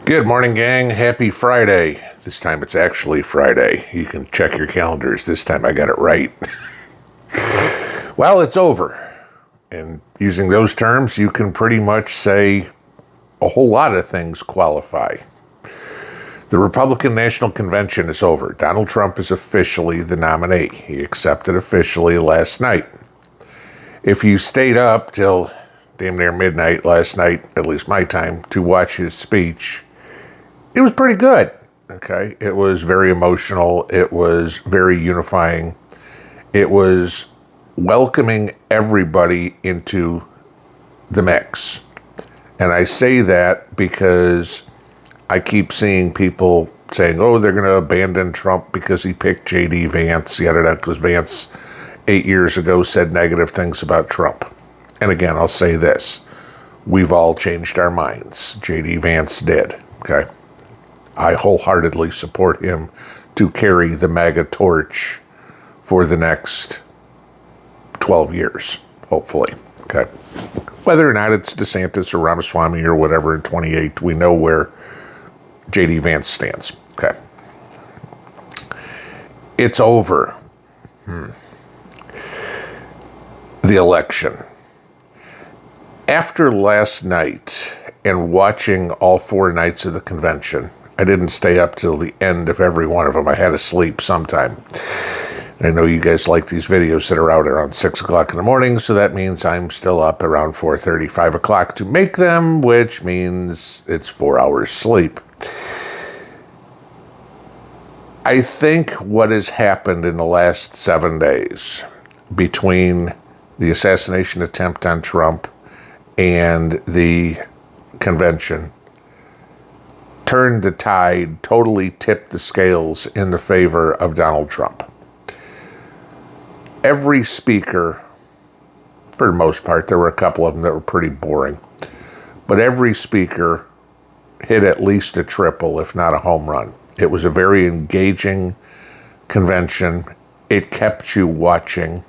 Good morning, gang. Happy Friday. This time it's actually Friday. You can check your calendars. This time I got it right. Well, it's over. And using those terms, you can pretty much say a whole lot of things qualify. The Republican National Convention is over. Donald Trump is officially the nominee. He accepted officially last night. If you stayed up till damn near midnight last night, at least my time, to watch his speech, it was pretty good, okay? It was very emotional. It was very unifying. It was welcoming everybody into the mix. And I say that because I keep seeing people saying, oh, they're going to abandon Trump because he picked J.D. Vance, yada, because Vance 8 years ago said negative things about Trump. And again, I'll say this. We've all changed our minds. J.D. Vance did, okay? I wholeheartedly support him to carry the MAGA torch for the next 12 years, hopefully, okay? Whether or not it's DeSantis or Ramaswamy or whatever in 28, we know where J.D. Vance stands, okay? It's over. The election. After last night and watching all 4 nights of the convention, I didn't stay up till the end of every one of them. I had to sleep sometime. I know you guys like these videos that are out around 6 o'clock in the morning, so that means I'm still up around 4:30, 5 o'clock to make them, which means it's 4 hours sleep. I think what has happened in the last 7 days between the assassination attempt on Trump and the convention turned the tide, totally tipped the scales in the favor of Donald Trump. Every speaker, for the most part, there were a couple of them that were pretty boring, but every speaker hit at least a triple, if not a home run. It was a very engaging convention. It kept you watching.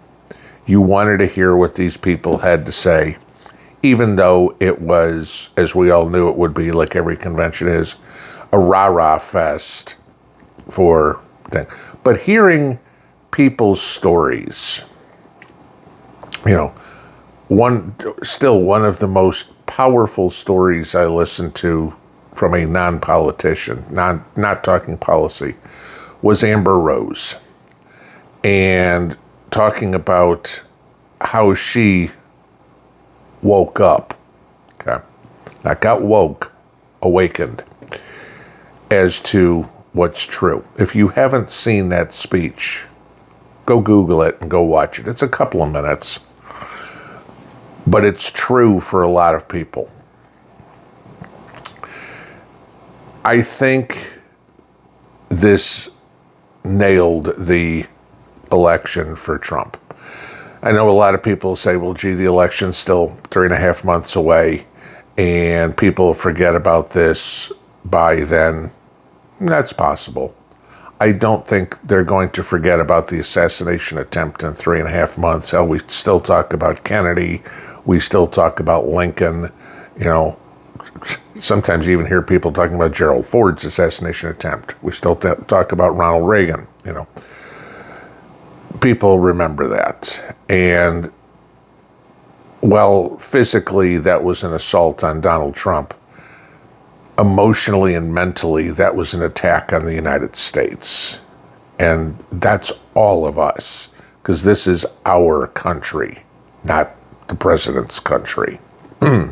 You wanted to hear what these people had to say, even though it was, as we all knew it would be, like every convention is, a rah-rah fest for things. But hearing people's stories, one of the most powerful stories I listened to from a non-politician, not talking policy, was Amber Rose. And talking about how she woke up, okay? Not got woke, awakened as to what's true. If you haven't seen that speech, go Google it and go watch it. It's a couple of minutes, but it's true for a lot of people. I think this nailed the election for Trump. I know a lot of people say, well, gee, the election's still 3.5 months away, and people forget about this by then. That's possible. I don't think they're going to forget about the assassination attempt in 3.5 months. Hell, we still talk about Kennedy. We still talk about Lincoln. Sometimes you even hear people talking about Gerald Ford's assassination attempt. We still talk about Ronald Reagan, People remember that. And, well, physically, that was an assault on Donald Trump. Emotionally and mentally, that was an attack on the United States. And that's all of us, because this is our country, not the president's country. I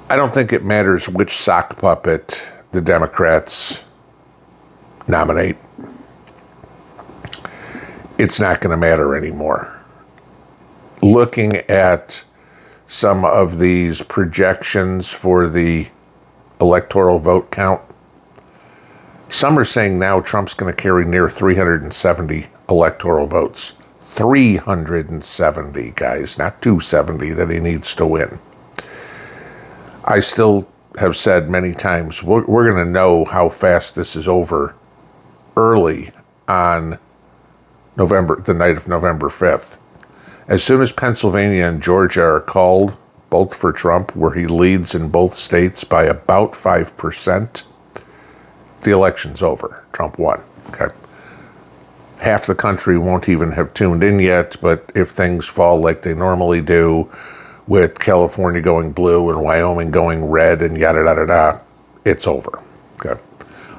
don't think it matters which sock puppet the Democrats nominate. It's not going to matter anymore. Looking at some of these projections for the electoral vote count, some are saying now Trump's going to carry near 370 electoral votes. 370, guys, not 270 that he needs to win. I still have said many times, we're going to know how fast this is over early on the night of November 5th. As soon as Pennsylvania and Georgia are called, both for Trump, where he leads in both states by about 5%, the election's over. Trump won. Okay. Half the country won't even have tuned in yet, but if things fall like they normally do, with California going blue and Wyoming going red and yada, yada, yada, it's over. Okay.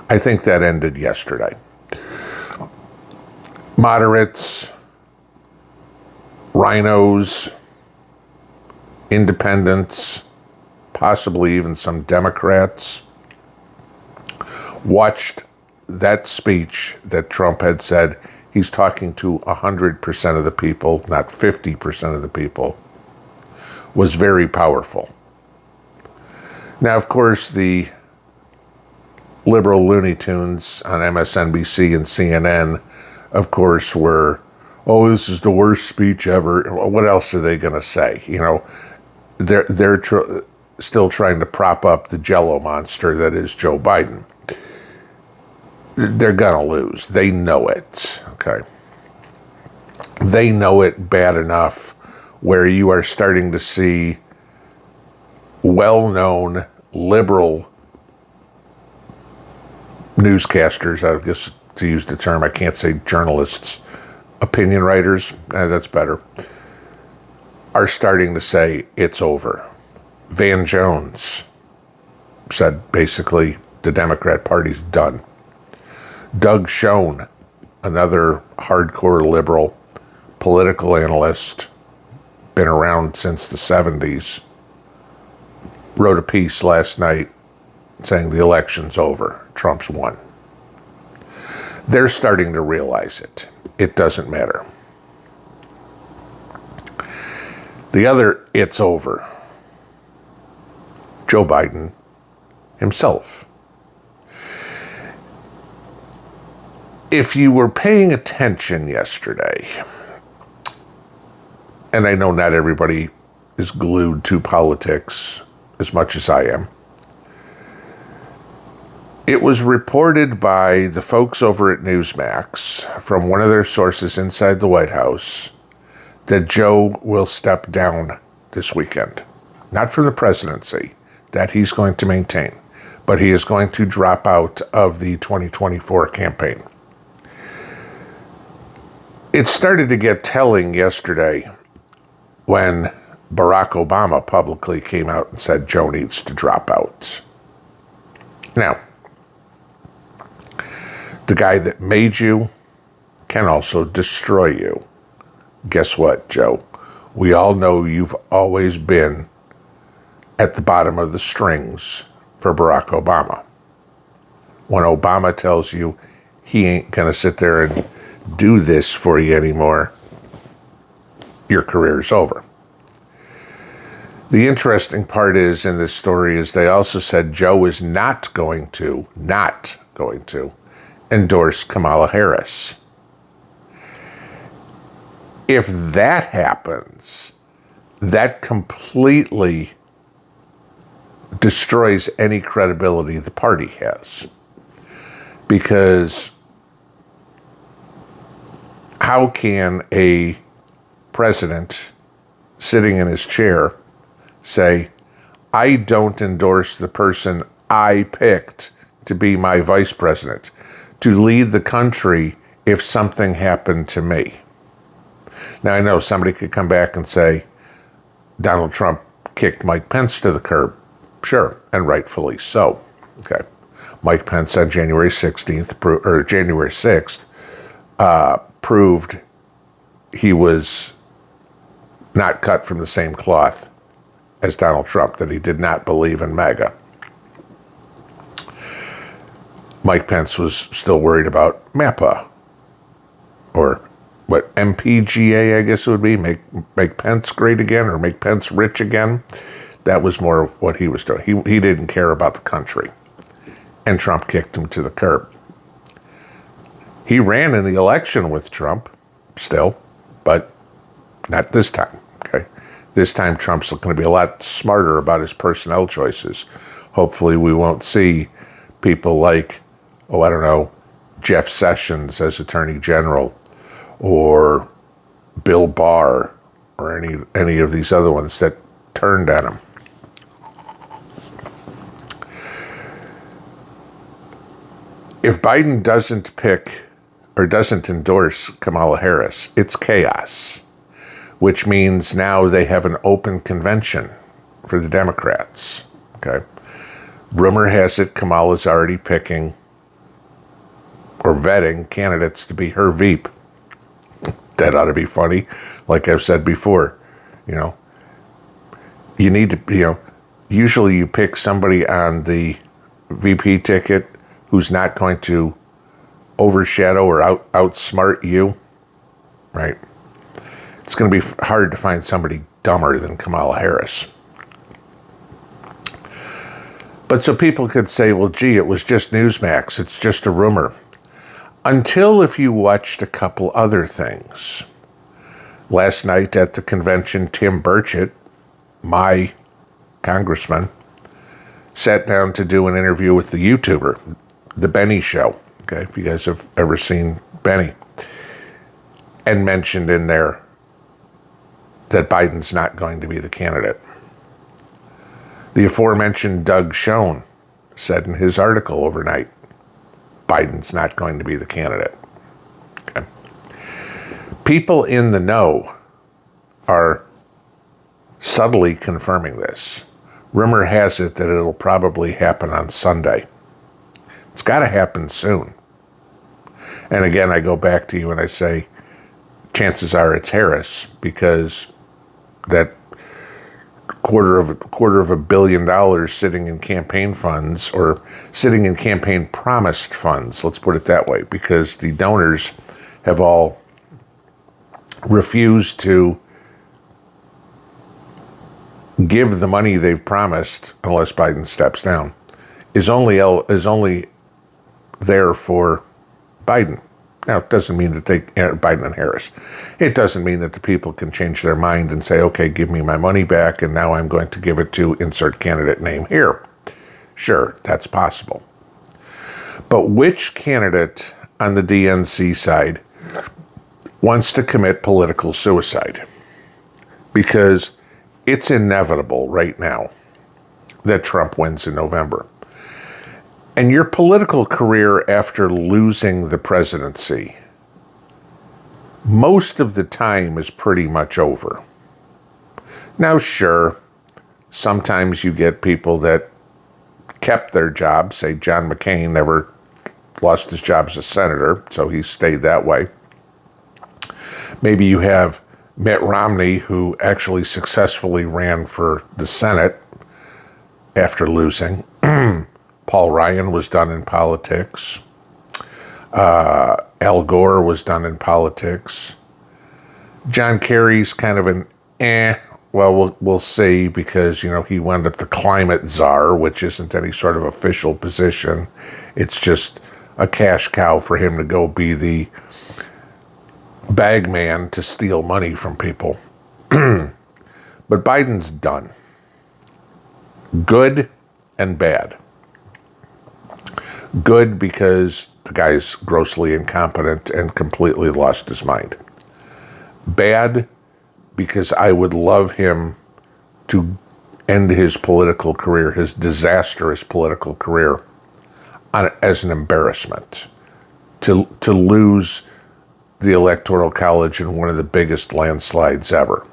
I think that ended yesterday. Moderates, rhinos, independents, possibly even some Democrats, watched that speech that Trump had said he's talking to 100% of the people, not 50% of the people, was very powerful. Now, of course, the liberal Looney Tunes on MSNBC and CNN, of course, were, oh, this is the worst speech ever. What else are they going to say? You know, they're still trying to prop up the Jello monster that is Joe Biden. They're going to lose. They know it, okay? They know it bad enough where you are starting to see well-known liberal newscasters, I guess to use the term, I can't say journalists, opinion writers, that's better, are starting to say it's over. Van Jones said basically the Democrat Party's done. Doug Schoen, another hardcore liberal political analyst, been around since the 70s, wrote a piece last night saying the election's over. Trump's won. They're starting to realize it. It doesn't matter. The other, it's over. Joe Biden himself. If you were paying attention yesterday, and I know not everybody is glued to politics as much as I am, it was reported by the folks over at Newsmax from one of their sources inside the White House that Joe will step down this weekend. Not from the presidency, that he's going to maintain, but he is going to drop out of the 2024 campaign. It started to get telling yesterday when Barack Obama publicly came out and said Joe needs to drop out. Now, the guy that made you can also destroy you. Guess what, Joe? We all know you've always been at the bottom of the strings for Barack Obama. When Obama tells you he ain't going to sit there and do this for you anymore, your career's over. The interesting part is in this story is they also said Joe is not going to endorse Kamala Harris. If that happens, that completely destroys any credibility the party has. Because how can a president sitting in his chair say, I don't endorse the person I picked to be my vice president, to lead the country if something happened to me? Now, I know somebody could come back and say, Donald Trump kicked Mike Pence to the curb. Sure, and rightfully so. Okay. Mike Pence on January 6th proved he was not cut from the same cloth as Donald Trump, that he did not believe in MAGA. Mike Pence was still worried about MAPA, or what, MPGA, I guess it would be, make Pence great again, or make Pence rich again. That was more of what he was doing. He didn't care about the country. And Trump kicked him to the curb. He ran in the election with Trump still, but not this time, okay? This time Trump's going to be a lot smarter about his personnel choices. Hopefully we won't see people like, Jeff Sessions as Attorney General, or Bill Barr, or any of these other ones that turned on him. If Biden doesn't pick or doesn't endorse Kamala Harris, it's chaos, which means now they have an open convention for the Democrats. Okay. Rumor has it Kamala's already picking or vetting candidates to be her VP. That ought to be funny. Like I've said before, you need to, usually you pick somebody on the VP ticket who's not going to overshadow or outsmart you, right? It's going to be hard to find somebody dumber than Kamala Harris. But so people could say, well, gee, it was just Newsmax. It's just a rumor. Until if you watched a couple other things. Last night at the convention, Tim Burchett, my congressman, sat down to do an interview with the YouTuber, The Benny Show. Okay, if you guys have ever seen Benny. And mentioned in there that Biden's not going to be the candidate. The aforementioned Doug Schoen said in his article overnight, Biden's not going to be the candidate. Okay. People in the know are subtly confirming this. Rumor has it that it'll probably happen on Sunday. It's got to happen soon. And again, I go back to you and I say, chances are it's Harris, because that quarter of $1 billion sitting in campaign funds, or sitting in campaign promised funds, let's put it that way, because the donors have all refused to give the money they've promised unless Biden steps down, is only there for Biden. Now, it doesn't mean that Biden and Harris. It doesn't mean that the people can change their mind and say, okay, give me my money back, and now I'm going to give it to insert candidate name here. Sure, that's possible. But which candidate on the DNC side wants to commit political suicide? Because it's inevitable right now that Trump wins in November. And your political career after losing the presidency, most of the time is pretty much over. Now, sure, sometimes you get people that kept their jobs. Say John McCain never lost his job as a senator, so he stayed that way. Maybe you have Mitt Romney, who actually successfully ran for the Senate after losing. Paul Ryan was done in politics. Al Gore was done in politics. John Kerry's kind of an well, we'll see, because, he wound up the climate czar, which isn't any sort of official position. It's just a cash cow for him to go be the bag man to steal money from people. But Biden's done. Good and bad. Good because the guy's grossly incompetent and completely lost his mind. Bad because I would love him to end his political career, his disastrous political career, as an embarrassment. To lose the Electoral College in one of the biggest landslides ever.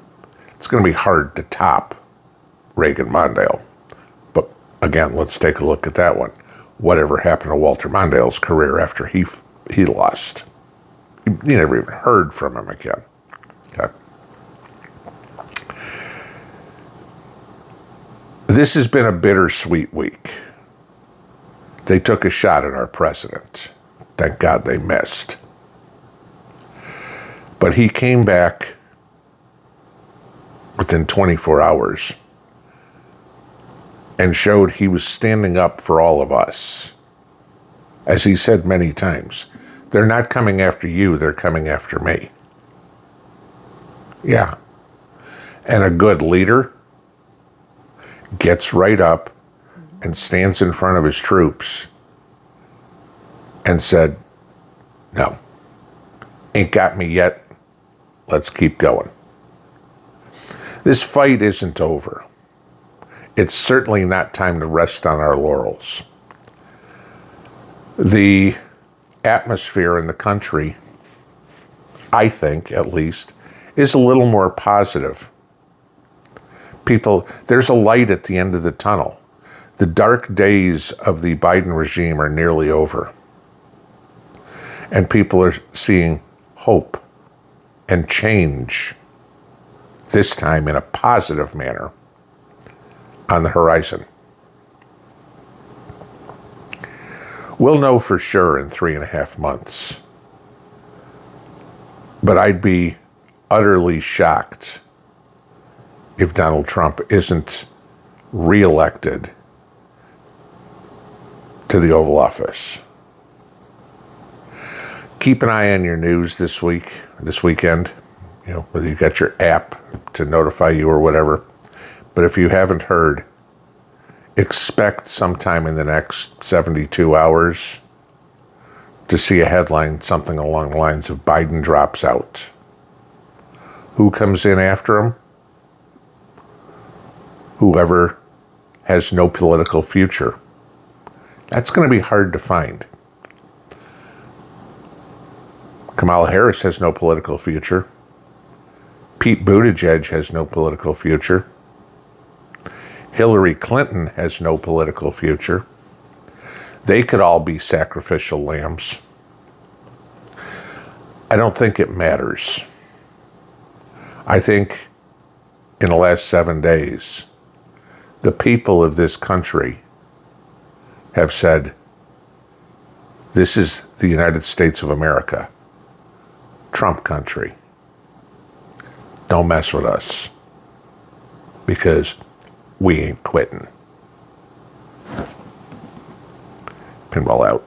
It's going to be hard to top Reagan Mondale. But again, let's take a look at that one. Whatever happened to Walter Mondale's career after he lost? You never even heard from him again. Okay. This has been a bittersweet week. They took a shot at our president. Thank God they missed. But he came back within 24 hours and showed he was standing up for all of us. As he said many times, they're not coming after you, they're coming after me. Yeah. And a good leader gets right up and stands in front of his troops and said, no, ain't got me yet. Let's keep going. This fight isn't over. it's certainly not time to rest on our laurels. The atmosphere in the country, I think at least, is a little more positive. There's a light at the end of the tunnel. The dark days of the Biden regime are nearly over. And people are seeing hope and change, this time in a positive manner, on the horizon. We'll know for sure in 3.5 months. But I'd be utterly shocked if Donald Trump isn't reelected to the Oval Office. Keep an eye on your news this weekend, whether you got your app to notify you or whatever. But if you haven't heard, expect sometime in the next 72 hours to see a headline, something along the lines of Biden drops out. Who comes in after him? Whoever has no political future. That's going to be hard to find. Kamala Harris has no political future. Pete Buttigieg has no political future. Hillary Clinton has no political future. They could all be sacrificial lambs. I don't think it matters. I think in the last 7 days, the people of this country have said, this is the United States of America, Trump country. Don't mess with us, because we ain't quitting. Pinball out.